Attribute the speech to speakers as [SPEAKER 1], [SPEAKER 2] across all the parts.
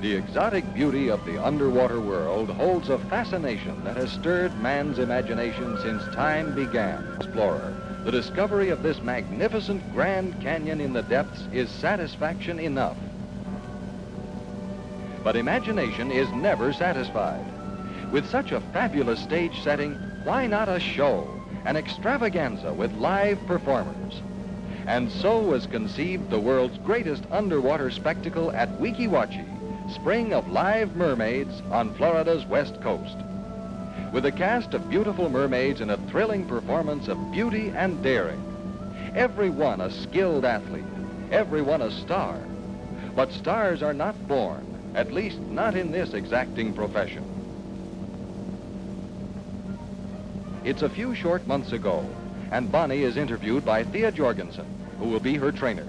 [SPEAKER 1] The exotic beauty of the underwater world holds a fascination that has stirred man's imagination since time began. Explorer, the discovery of this magnificent Grand Canyon in the depths is satisfaction enough. But imagination is never satisfied. With such a fabulous stage setting, why not a show, an extravaganza with live performers? And so was conceived the world's greatest underwater spectacle at Weeki Wachee, Spring of Live Mermaids on Florida's west coast. With a cast of beautiful mermaids in a thrilling performance of beauty and daring. Everyone a skilled athlete, everyone a star. But stars are not born, at least not in this exacting profession. It's a few short months ago, and Bonnie is interviewed by Thea Jorgensen, who will be her trainer.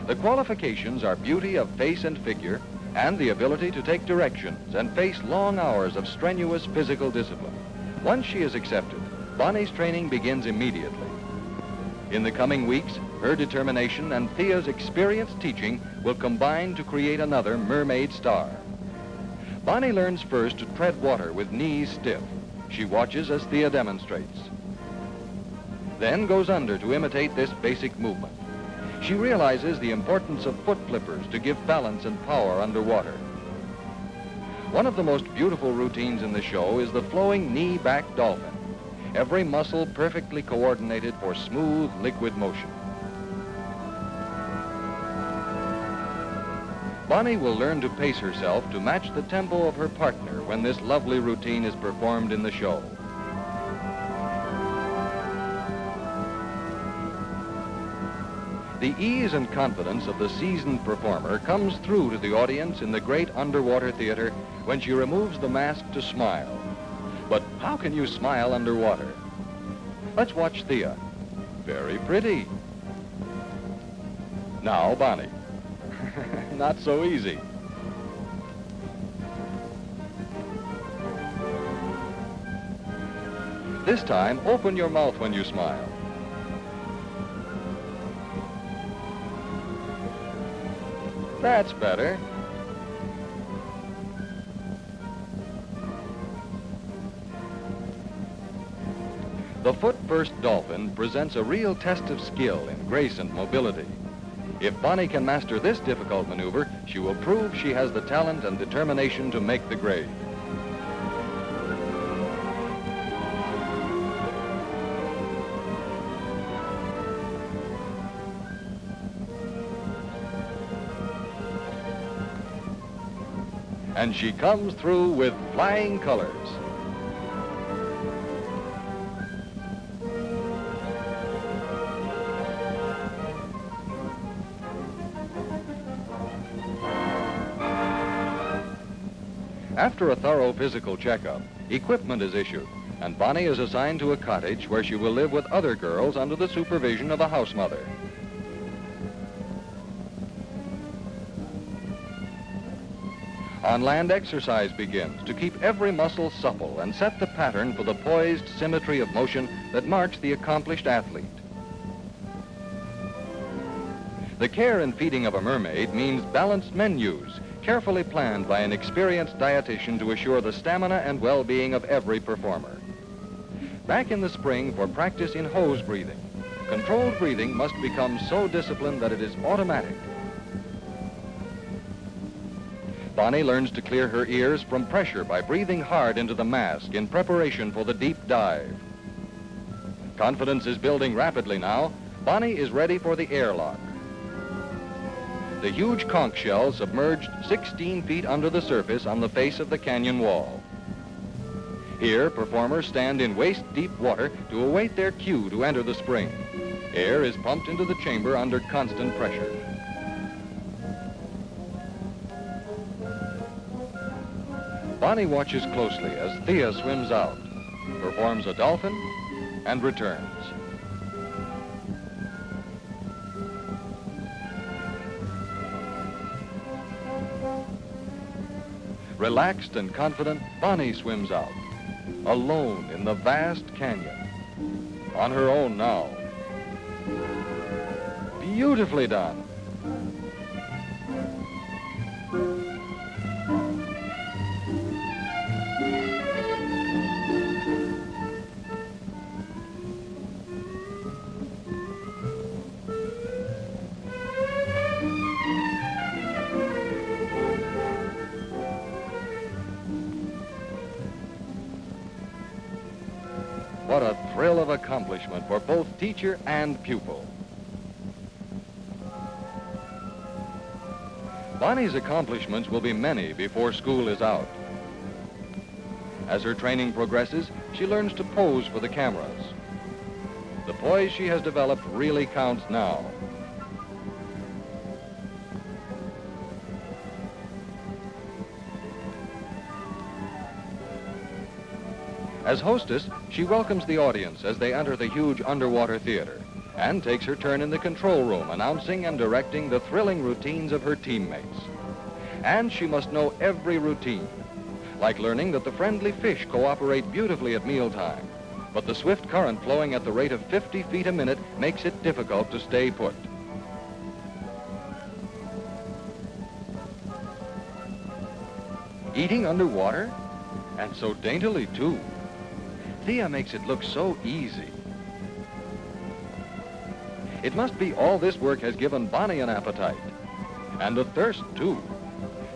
[SPEAKER 1] The qualifications are beauty of face and figure, and the ability to take directions and face long hours of strenuous physical discipline. Once she is accepted, Bonnie's training begins immediately. In the coming weeks, her determination and Thea's experienced teaching will combine to create another mermaid star. Bonnie learns first to tread water with knees stiff. She watches as Thea demonstrates. Then goes under to imitate this basic movement. She realizes the importance of foot flippers to give balance and power underwater. One of the most beautiful routines in the show is the flowing knee-back dolphin. Every muscle perfectly coordinated for smooth, liquid motion. Bonnie will learn to pace herself to match the tempo of her partner when this lovely routine is performed in the show. The ease and confidence of the seasoned performer comes through to the audience in the great underwater theater when she removes the mask to smile. But how can you smile underwater? Let's watch Thea. Very pretty. Now, Bonnie. Not so easy. This time, open your mouth when you smile. That's better. The foot-first dolphin presents a real test of skill in grace and mobility. If Bonnie can master this difficult maneuver, she will prove she has the talent and determination to make the grade. And she comes through with flying colors. After a thorough physical checkup, equipment is issued, and Bonnie is assigned to a cottage where she will live with other girls under the supervision of a house mother. On-land exercise begins to keep every muscle supple and set the pattern for the poised symmetry of motion that marks the accomplished athlete. The care and feeding of a mermaid means balanced menus, carefully planned by an experienced dietitian to assure the stamina and well-being of every performer. Back in the spring for practice in hose breathing. Controlled breathing must become so disciplined that it is automatic. Bonnie learns to clear her ears from pressure by breathing hard into the mask in preparation for the deep dive. Confidence is building rapidly now. Bonnie is ready for the airlock. The huge conch shell submerged 16 feet under the surface on the face of the canyon wall. Here, performers stand in waist-deep water to await their cue to enter the spring. Air is pumped into the chamber under constant pressure. Bonnie watches closely as Thea swims out, performs a dolphin, and returns. Relaxed and confident, Bonnie swims out, alone in the vast canyon. On her own now. Beautifully done. of accomplishment for both teacher and pupil. Bonnie's accomplishments will be many before school is out. As her training progresses, she learns to pose for the cameras. The poise she has developed really counts now. As hostess, she welcomes the audience as they enter the huge underwater theater and takes her turn in the control room, announcing and directing the thrilling routines of her teammates. And she must know every routine, like learning that the friendly fish cooperate beautifully at mealtime, but the swift current flowing at the rate of 50 feet a minute makes it difficult to stay put. Eating underwater, and so daintily too. Thea makes it look so easy. It must be all this work has given Bonnie an appetite, and a thirst too.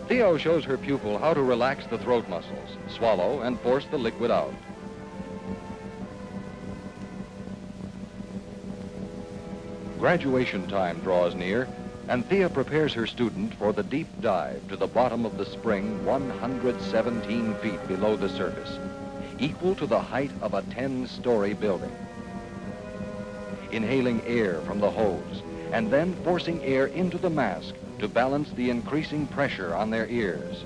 [SPEAKER 1] Theo shows her pupil how to relax the throat muscles, swallow, and force the liquid out. Graduation time draws near, and Thea prepares her student for the deep dive to the bottom of the spring 117 feet below the surface, equal to the height of a 10-story building. Inhaling air from the hose, and then forcing air into the mask to balance the increasing pressure on their ears.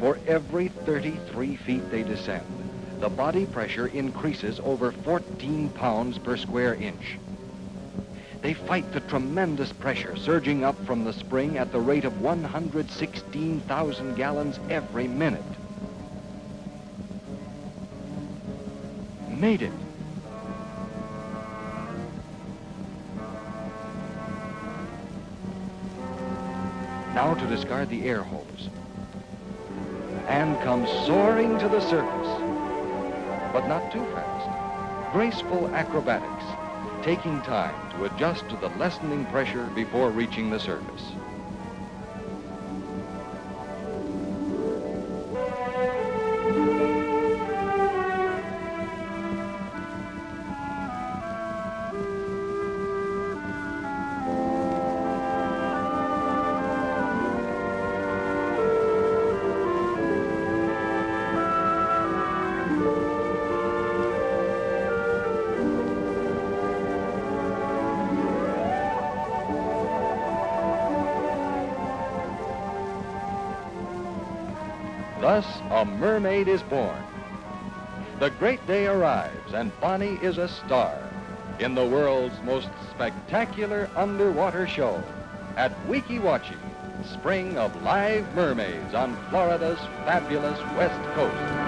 [SPEAKER 1] For every 33 feet they descend, the body pressure increases over 14 pounds per square inch. They fight the tremendous pressure surging up from the spring at the rate of 116,000 gallons every minute. Made it. Now to discard the air hose. And come soaring to the surface. But not too fast. Graceful acrobatics, taking time to adjust to the lessening pressure before reaching the surface. Thus, a mermaid is born. The great day arrives, and Bonnie is a star in the world's most spectacular underwater show at Weeki Wachee, spring of live mermaids on Florida's fabulous West Coast.